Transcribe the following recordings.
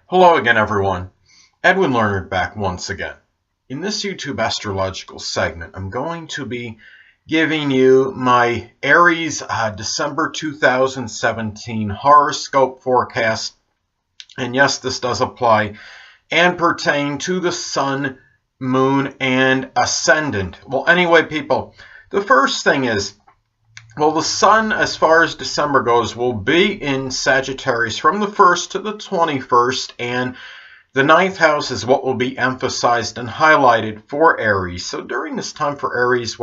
Hello again, everyone. Edwin Learnard back once again. In this YouTube astrological segment, I'm going to be giving you my Aries December 2017 horoscope forecast. And yes, this does apply and pertain to the Sun, Moon, and Ascendant. Well, anyway, people, the first thing is, the Sun, as far as December goes, will be in Sagittarius from the 1st to the 21st, and the ninth house is what will be emphasized and highlighted for Aries. So during this time for Aries,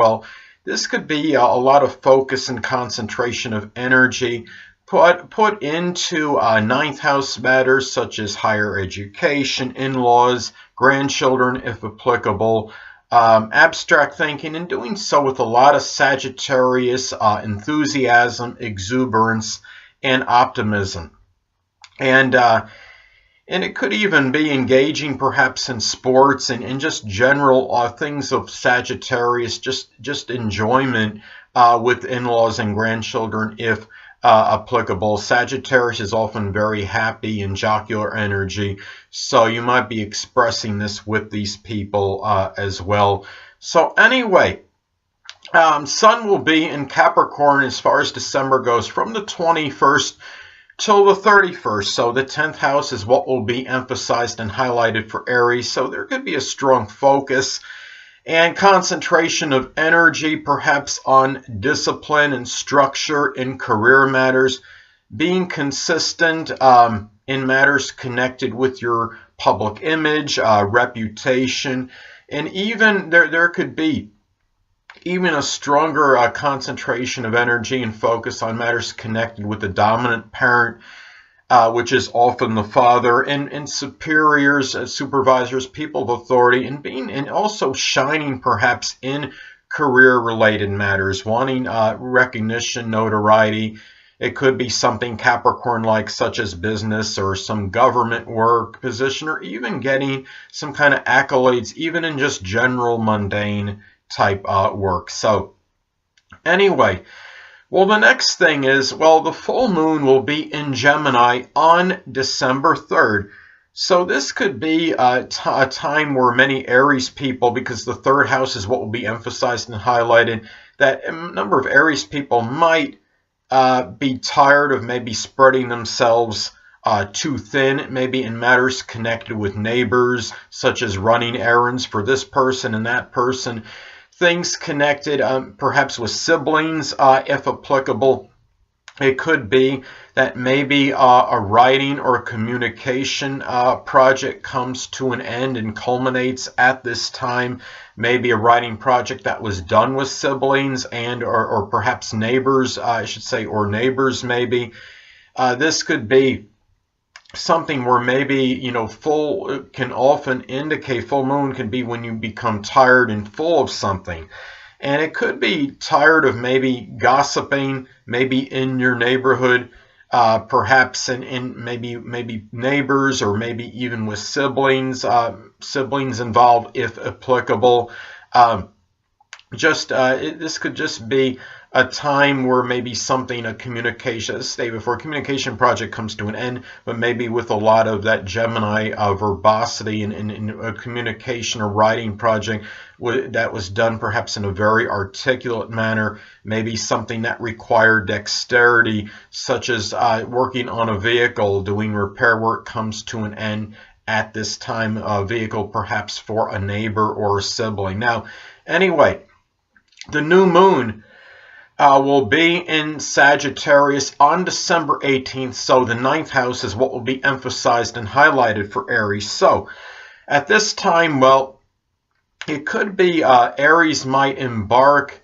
this could be a lot of focus and concentration of energy put into ninth house matters such as higher education, in-laws, grandchildren, if applicable, abstract thinking, and doing so with a lot of Sagittarius enthusiasm, exuberance, and optimism. And it could even be engaging perhaps in sports and just general things of Sagittarius, just enjoyment with in-laws and grandchildren if applicable. Sagittarius is often very happy and jocular energy, so you might be expressing this with these people as well. So anyway, Sun will be in Capricorn as far as December goes from the 21st till the 31st. So the 10th house is what will be emphasized and highlighted for Aries. So there could be a strong focus and concentration of energy perhaps on discipline and structure in career matters, being consistent in matters connected with your public image, reputation, and even there could be even a stronger concentration of energy and focus on matters connected with the dominant parent, which is often the father, and superiors, supervisors, people of authority, and also shining perhaps in career-related matters, wanting recognition, notoriety. It could be something Capricorn-like, such as business or some government work position, or even getting some kind of accolades, even in just general mundane type work. So anyway, the next thing is, the full moon will be in Gemini on December 3rd. So this could be a time where many Aries people, because the third house is what will be emphasized and highlighted, that a number of Aries people might be tired of maybe spreading themselves too thin, maybe in matters connected with neighbors, such as running errands for this person and that person. Things connected perhaps with siblings, if applicable. It could be that maybe a writing or a communication project comes to an end and culminates at this time. Maybe a writing project that was done with siblings and or perhaps neighbors, I should say, or neighbors maybe. This could be something where maybe, full can often indicate, full moon can be when you become tired and full of something. And it could be tired of maybe gossiping, maybe in your neighborhood, perhaps in maybe neighbors, or maybe even with siblings, siblings involved if applicable. This could just be a time where maybe something, a communication, as stated before, a communication project comes to an end, but maybe with a lot of that Gemini verbosity in a communication or writing project that was done perhaps in a very articulate manner, maybe something that required dexterity, such as working on a vehicle, doing repair work, comes to an end at this time, a vehicle perhaps for a neighbor or a sibling. Now, anyway, the new moon will be in Sagittarius on December 18th, so the ninth house is what will be emphasized and highlighted for Aries. So at this time, it could be Aries might embark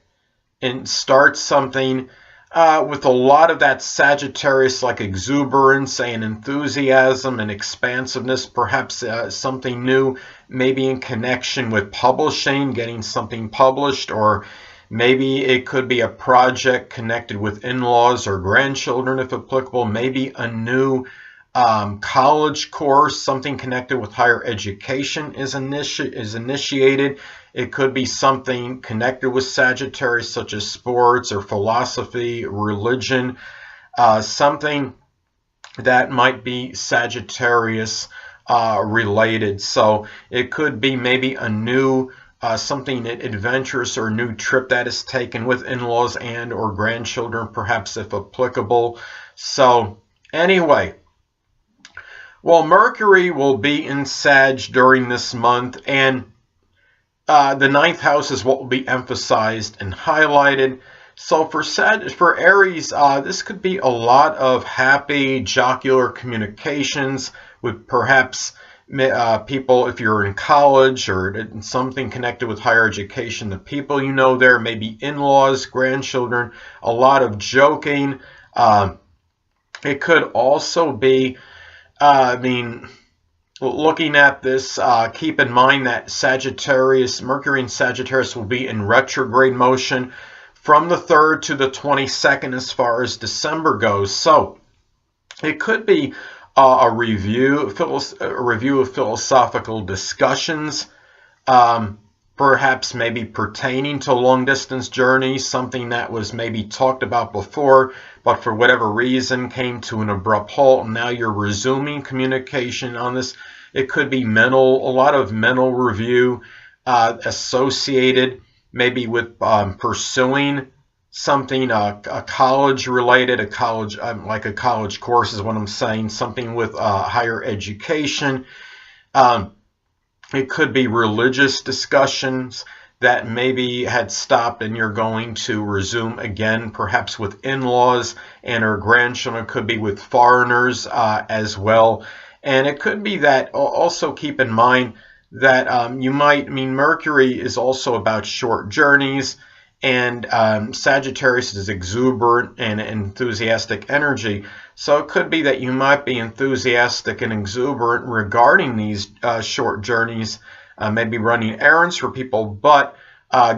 and start something with a lot of that Sagittarius-like exuberance and enthusiasm and expansiveness, perhaps something new, maybe in connection with publishing, getting something published, or maybe it could be a project connected with in-laws or grandchildren, if applicable. Maybe a new college course, something connected with higher education is initiated. It could be something connected with Sagittarius, such as sports or philosophy, religion, something that might be Sagittarius related. So it could be maybe a new something adventurous or a new trip that is taken with in-laws and or grandchildren, perhaps if applicable. So anyway, well, Mercury will be in Sag during this month, and the ninth house is what will be emphasized and highlighted. So for Aries, this could be a lot of happy, jocular communications with perhaps people, if you're in college or something connected with higher education, the people you know there, maybe in-laws, grandchildren, a lot of joking. It could also be, looking at this, keep in mind that Mercury in Sagittarius will be in retrograde motion from the 3rd to the 22nd as far as December goes. So it could be a review of philosophical discussions, perhaps maybe pertaining to long-distance journeys, something that was maybe talked about before, but for whatever reason came to an abrupt halt, and now you're resuming communication on this. It could be a lot of mental review associated maybe with pursuing something college-related, like a college course is what I'm saying, something with higher education. It could be religious discussions that maybe had stopped and you're going to resume again, perhaps with in-laws and or grandchildren. It could be with foreigners as well. And it could be that, also keep in mind that Mercury is also about short journeys, and Sagittarius is exuberant and enthusiastic energy. So it could be that you might be enthusiastic and exuberant regarding these short journeys, maybe running errands for people, but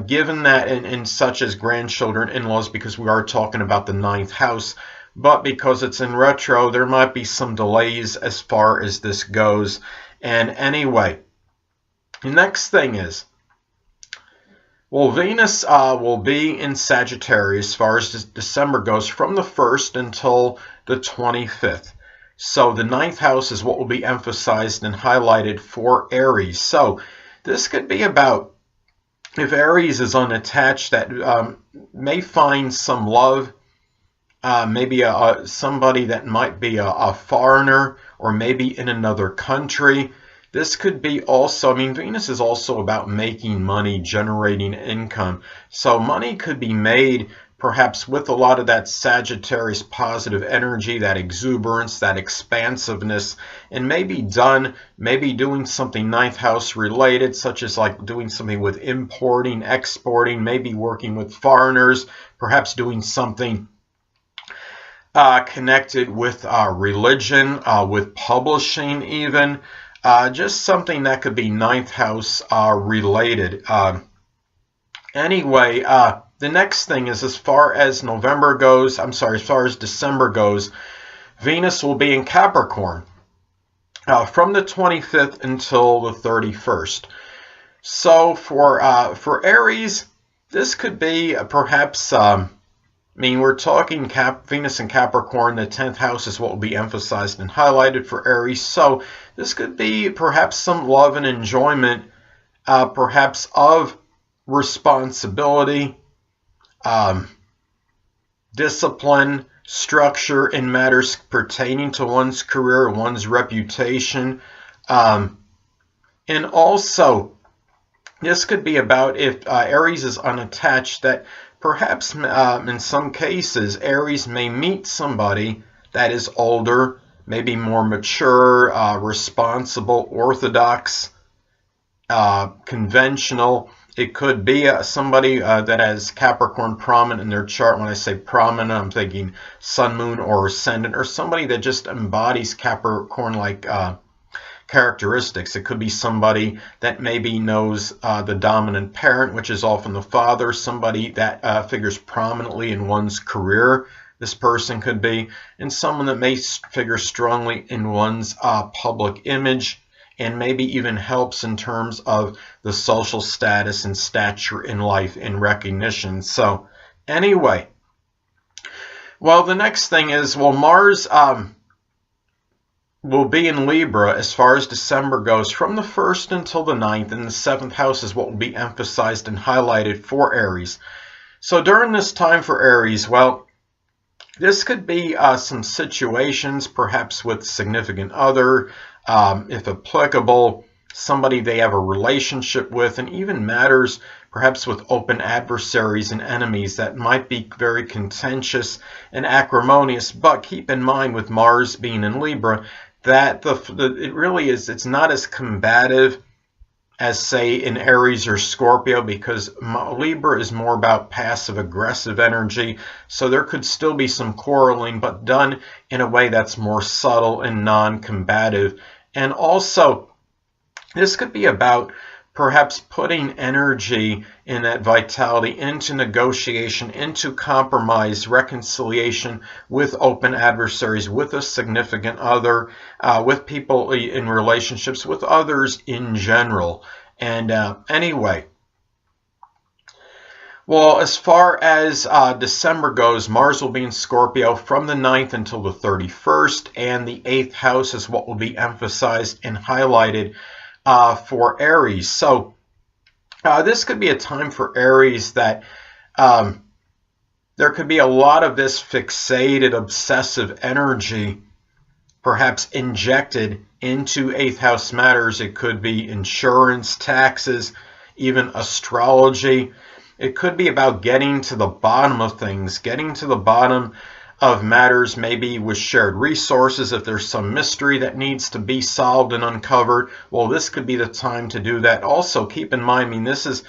given that in such as grandchildren, in-laws, because we are talking about the ninth house, but because it's in retro, there might be some delays as far as this goes. And anyway, the next thing is, well, Venus will be in Sagittarius as far as December goes from the 1st until the 25th. So the ninth house is what will be emphasized and highlighted for Aries. So this could be about, if Aries is unattached, that may find some love, maybe somebody that might be a foreigner or maybe in another country. This could be also, Venus is also about making money, generating income. So money could be made perhaps with a lot of that Sagittarius positive energy, that exuberance, that expansiveness, and maybe doing something ninth house related, such as like doing something with importing, exporting, maybe working with foreigners, perhaps doing something connected with religion, with publishing even. Just something that could be ninth house related. Anyway, the next thing is, as far as December goes, Venus will be in Capricorn from the 25th until the 31st. So for Aries, this could be perhaps, we're talking Venus and Capricorn. The 10th house is what will be emphasized and highlighted for Aries. So this could be perhaps some love and enjoyment, perhaps of responsibility, discipline, structure in matters pertaining to one's career, one's reputation. And also, this could be about, if Aries is unattached, that perhaps in some cases, Aries may meet somebody that is older, maybe more mature, responsible, orthodox, conventional. It could be somebody that has Capricorn prominent in their chart. When I say prominent, I'm thinking Sun, Moon, or Ascendant, or somebody that just embodies Capricorn-like characteristics. It could be somebody that maybe knows the dominant parent, which is often the father, somebody that figures prominently in one's career. This person could be, and someone that may figure strongly in one's public image, and maybe even helps in terms of the social status and stature in life and recognition. So anyway, well, the next thing is, well, Mars will be in Libra as far as December goes, from the 1st until the 9th, and the 7th house is what will be emphasized and highlighted for Aries. So during this time for Aries, well, this could be some situations, perhaps with significant other, if applicable, somebody they have a relationship with, and even matters perhaps with open adversaries and enemies that might be very contentious and acrimonious. But keep in mind, with Mars being in Libra, that it really is, it's not as combative as, say, in Aries or Scorpio, because Libra is more about passive aggressive energy. So there could still be some quarreling, but done in a way that's more subtle and non-combative. And also, this could be about perhaps putting energy in that vitality into negotiation, into compromise, reconciliation with open adversaries, with a significant other, with people in relationships, with others in general. And anyway, well, as far as December goes, Mars will be in Scorpio from the 9th until the 31st, and the 8th house is what will be emphasized and highlighted for Aries. So this could be a time for Aries that there could be a lot of this fixated, obsessive energy perhaps injected into 8th house matters. It could be insurance, taxes, even astrology. It could be about getting to the bottom of things, getting to the bottom of matters, maybe with shared resources. If there's some mystery that needs to be solved and uncovered, well, this could be the time to do that. Also, keep in mind, I mean, this is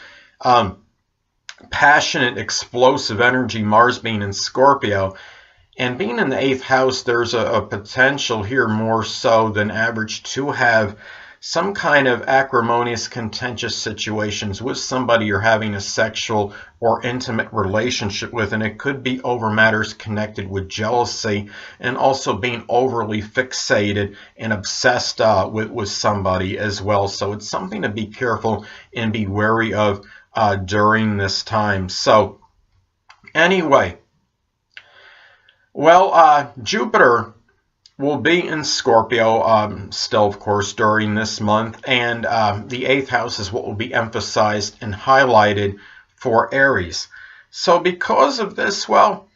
passionate, explosive energy, Mars being in Scorpio. And being in the 8th house, there's a potential here more so than average to have some kind of acrimonious, contentious situations with somebody you're having a sexual or intimate relationship with. And it could be over matters connected with jealousy, and also being overly fixated and obsessed with somebody as well. So it's something to be careful and be wary of during this time. So anyway, well, Jupiter will be in Scorpio still, of course, during this month, and the 8th house is what will be emphasized and highlighted for Aries. So because of this, well,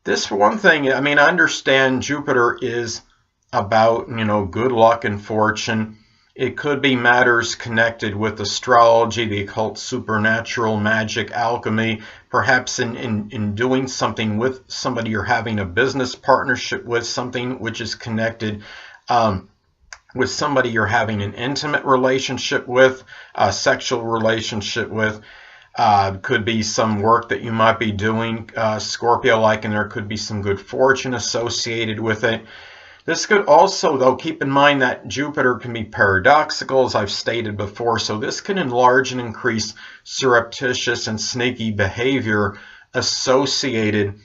this, for one thing, I mean, I understand Jupiter is about, good luck and fortune. It could be matters connected with astrology, the occult, supernatural, magic, alchemy, perhaps in doing something with somebody you're having a business partnership with, something which is connected with somebody you're having an intimate relationship with, a sexual relationship with. Could be some work that you might be doing, Scorpio-like, and there could be some good fortune associated with it. This could also, though, keep in mind that Jupiter can be paradoxical, as I've stated before, so this can enlarge and increase surreptitious and sneaky behavior associated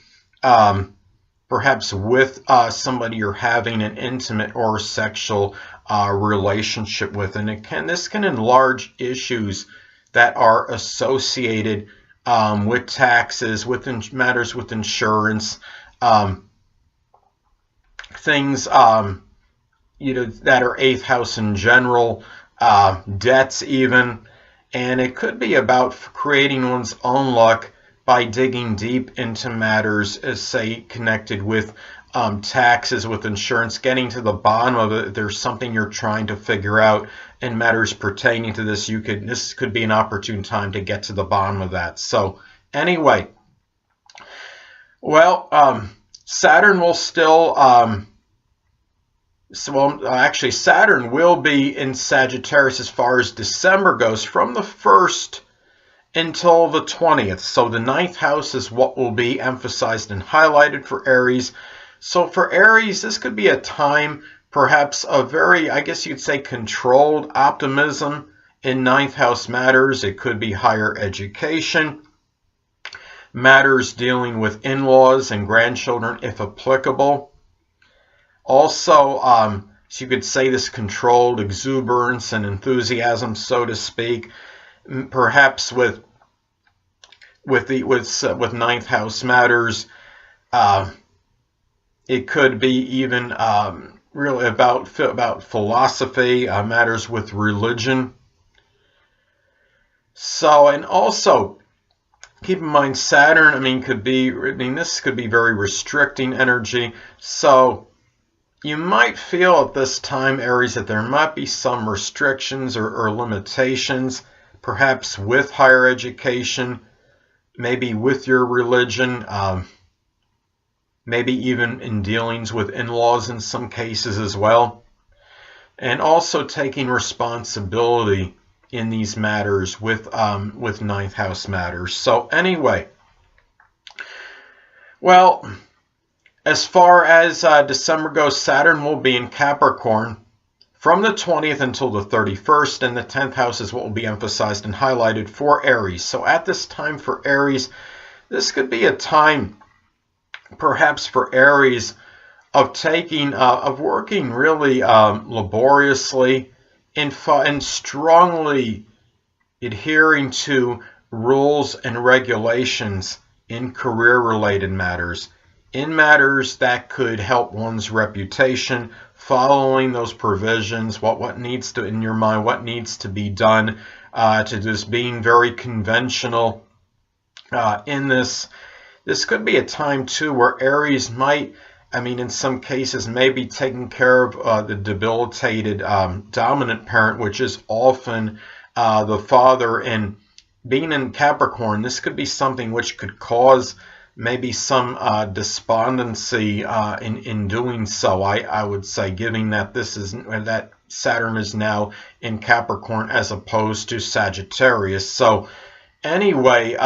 perhaps with somebody you're having an intimate or sexual relationship with. And this can enlarge issues that are associated with taxes, with matters with insurance, things that are 8th house in general, debts even. And it could be about creating one's own luck by digging deep into matters, as say, connected with taxes, with insurance, getting to the bottom of it. If there's something you're trying to figure out and matters pertaining to this, this could be an opportune time to get to the bottom of that. So anyway, well, Saturn will still actually, Saturn will be in Sagittarius as far as December goes, from the 1st until the 20th. So the 9th house is what will be emphasized and highlighted for Aries. So for Aries, this could be a time perhaps of very, I guess you'd say, controlled optimism in 9th house matters. It could be higher education, matters dealing with in-laws and grandchildren if applicable. Also, so you could say this controlled exuberance and enthusiasm, so to speak, perhaps with 9th house matters. It could be even really about philosophy, matters with religion. So, and also keep in mind Saturn, this could be very restricting energy. So you might feel at this time, Aries, that there might be some restrictions or limitations, perhaps with higher education, maybe with your religion, maybe even in dealings with in-laws in some cases as well. And also taking responsibility in these matters with ninth house matters. So anyway, well, as far as December goes, Saturn will be in Capricorn from the 20th until the 31st, and the 10th house is what will be emphasized and highlighted for Aries. So at this time for Aries, this could be a time perhaps for Aries of working really laboriously and strongly adhering to rules and regulations in career-related matters, in matters that could help one's reputation, following those provisions, what needs to, in your mind, what needs to be done, to just being very conventional in this. This could be a time, too, where Aries might, in some cases, maybe taking care of the debilitated dominant parent, which is often the father. And being in Capricorn, this could be something which could cause maybe some despondency in doing so. I would say, given that that Saturn is now in Capricorn as opposed to Sagittarius. So anyway,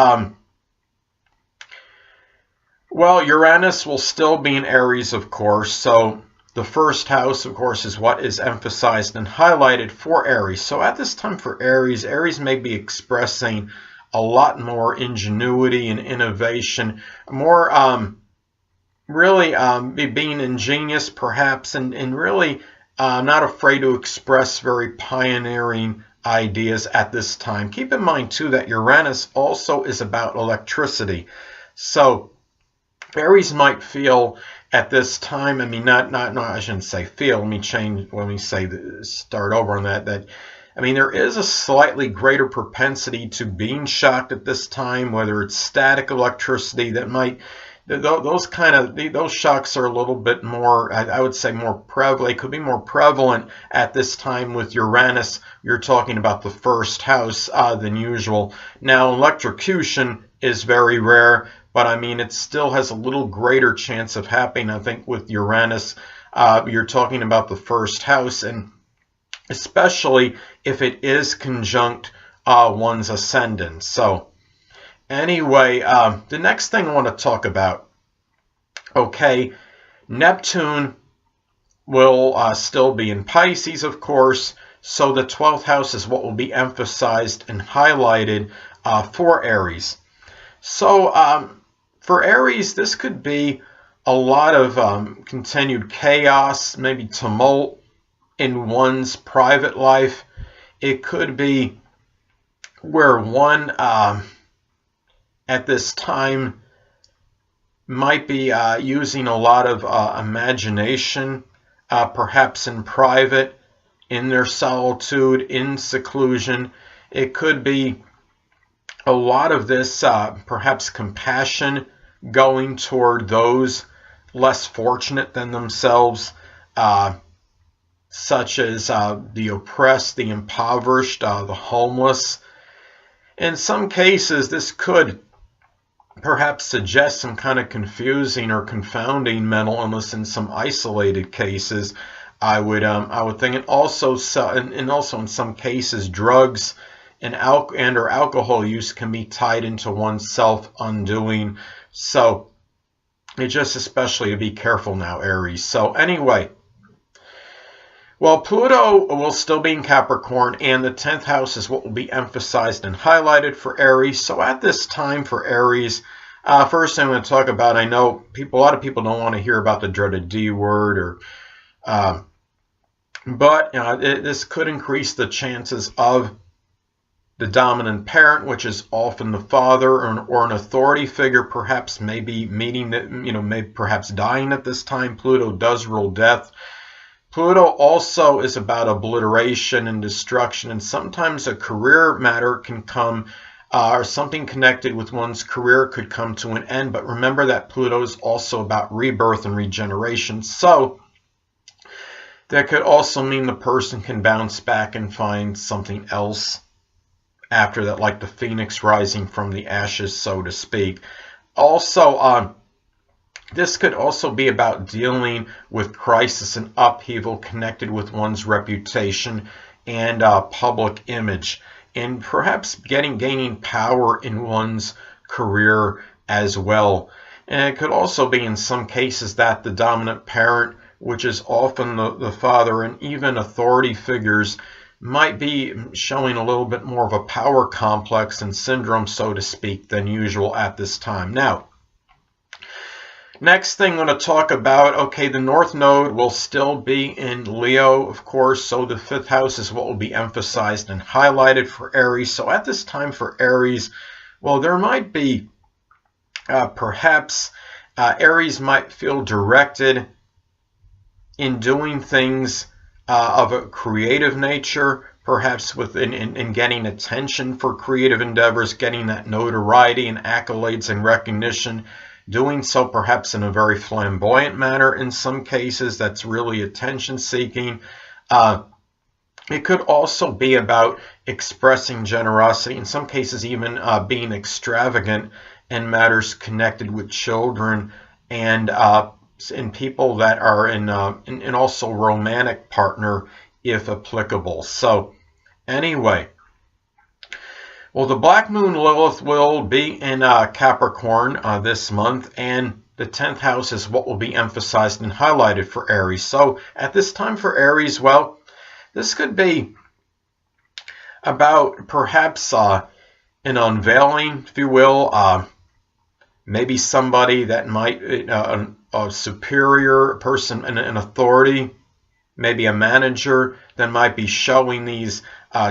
well, Uranus will still be in Aries, of course. So the first house, of course, is what is emphasized and highlighted for Aries. So at this time for Aries, Aries may be expressing a lot more ingenuity and innovation, more really being ingenious perhaps, and really not afraid to express very pioneering ideas at this time. Keep in mind, too, that Uranus also is about electricity. So Aries might feel at this time, I shouldn't say feel, start over on that, there is a slightly greater propensity to being shocked at this time, whether it's static electricity that might, those shocks are a little bit more, I would say more prevalent, could be more prevalent at this time with Uranus. You're talking about the first house than usual. Now, electrocution is very rare, but it still has a little greater chance of happening. I think with Uranus, you're talking about the first house, and especially if it is conjunct one's ascendant. So anyway, the next thing I want to talk about, okay, Neptune will still be in Pisces, of course, so the 12th house is what will be emphasized and highlighted for Aries. So for Aries, this could be a lot of continued chaos, maybe tumult in one's private life. It could be where one at this time might be using a lot of imagination, perhaps in private, in their solitude, in seclusion. It could be a lot of this perhaps compassion going toward those less fortunate than themselves, such as the oppressed, the impoverished, the homeless. In some cases, this could perhaps suggest some kind of confusing or confounding mental illness in some isolated cases. I would think, and also in some cases, drugs and or alcohol use can be tied into one's self-undoing. So it just especially to be careful now, Aries. So anyway, well, Pluto will still be in Capricorn, and the 10th house is what will be emphasized and highlighted for Aries. So at this time for Aries, first thing I'm going to talk about, I know a lot of people don't want to hear about the dreaded D word, but this could increase the chances of the dominant parent, which is often the father or an authority figure, perhaps maybe perhaps dying at this time. Pluto does rule death. Pluto also is about obliteration and destruction, and sometimes a career matter can come, or something connected with one's career could come to an end. But remember that Pluto is also about rebirth and regeneration. So that could also mean the person can bounce back and find something else after that, like the phoenix rising from the ashes, so to speak. Also, this could also be about dealing with crisis and upheaval connected with one's reputation and public image, and perhaps gaining power in one's career as well. And it could also be in some cases that the dominant parent, which is often the father, and even authority figures, might be showing a little bit more of a power complex and syndrome, so to speak, than usual at this time. Now, next thing I'm going to talk about, okay, the North Node will still be in Leo, of course, so the 5th house is what will be emphasized and highlighted for Aries. So at this time for Aries, well, there might be perhaps Aries might feel directed in doing things of a creative nature, perhaps in getting attention for creative endeavors, getting that notoriety and accolades and recognition, doing so perhaps in a very flamboyant manner in some cases that's really attention seeking. It could also be about expressing generosity, in some cases even being extravagant in matters connected with children and people that are in also romantic partner if applicable. So anyway, well, the Black Moon Lilith will be in Capricorn this month, and the 10th house is what will be emphasized and highlighted for Aries. So at this time for Aries, well, this could be about perhaps an unveiling, if you will, maybe somebody that might, a superior person, an authority, maybe a manager that might be showing these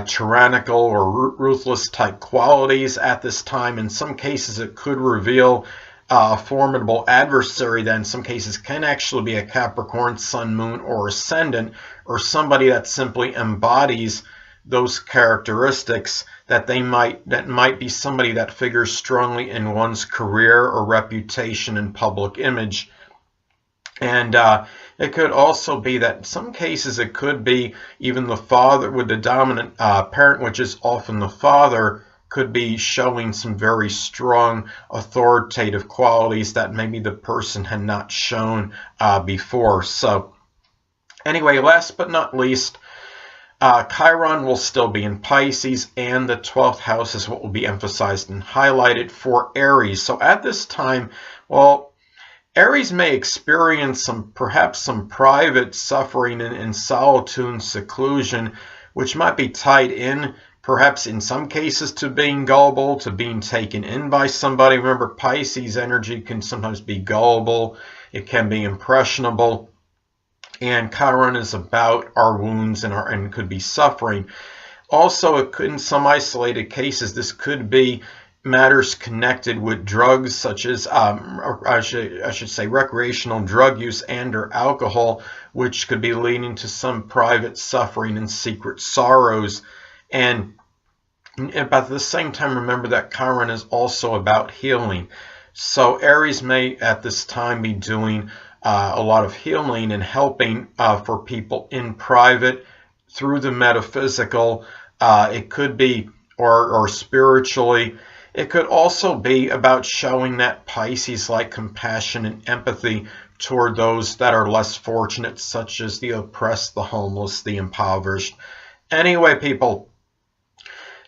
tyrannical or ruthless type qualities at this time. In some cases, it could reveal a formidable adversary that in some cases can actually be a Capricorn, Sun, Moon, or Ascendant, or somebody that simply embodies those characteristics that might be somebody that figures strongly in one's career or reputation and public image. And it could also be that in some cases it could be even the father with the dominant parent, which is often the father, could be showing some very strong authoritative qualities that maybe the person had not shown before. So anyway, last but not least, Chiron will still be in Pisces, and the 12th house is what will be emphasized and highlighted for Aries. So at this time, well, Aries may experience perhaps some private suffering in solitude and seclusion, which might be tied in, perhaps in some cases, to being gullible, to being taken in by somebody. Remember, Pisces energy can sometimes be gullible, it can be impressionable, and Chiron is about our wounds and could be suffering. Also, it could, in some isolated cases, this could be matters connected with drugs, such as, I should say, recreational drug use and or alcohol, which could be leading to some private suffering and secret sorrows. And at the same time, remember that Chiron is also about healing. So Aries may at this time be doing a lot of healing and helping for people in private through the metaphysical. It could be, or spiritually. It could also be about showing that Pisces-like compassion and empathy toward those that are less fortunate, such as the oppressed, the homeless, the impoverished. Anyway, people,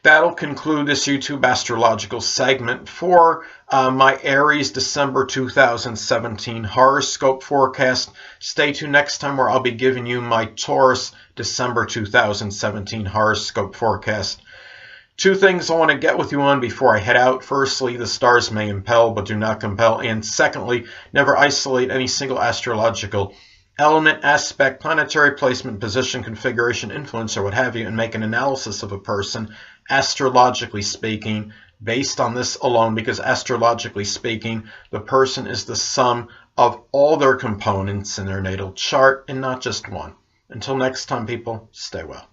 that'll conclude this YouTube astrological segment for my Aries December 2017 horoscope forecast. Stay tuned next time where I'll be giving you my Taurus December 2017 horoscope forecast. Two things I want to get with you on before I head out. Firstly, the stars may impel but do not compel. And secondly, never isolate any single astrological element, aspect, planetary placement, position, configuration, influence, or what have you, and make an analysis of a person, astrologically speaking, based on this alone, because astrologically speaking, the person is the sum of all their components in their natal chart and not just one. Until next time, people, stay well.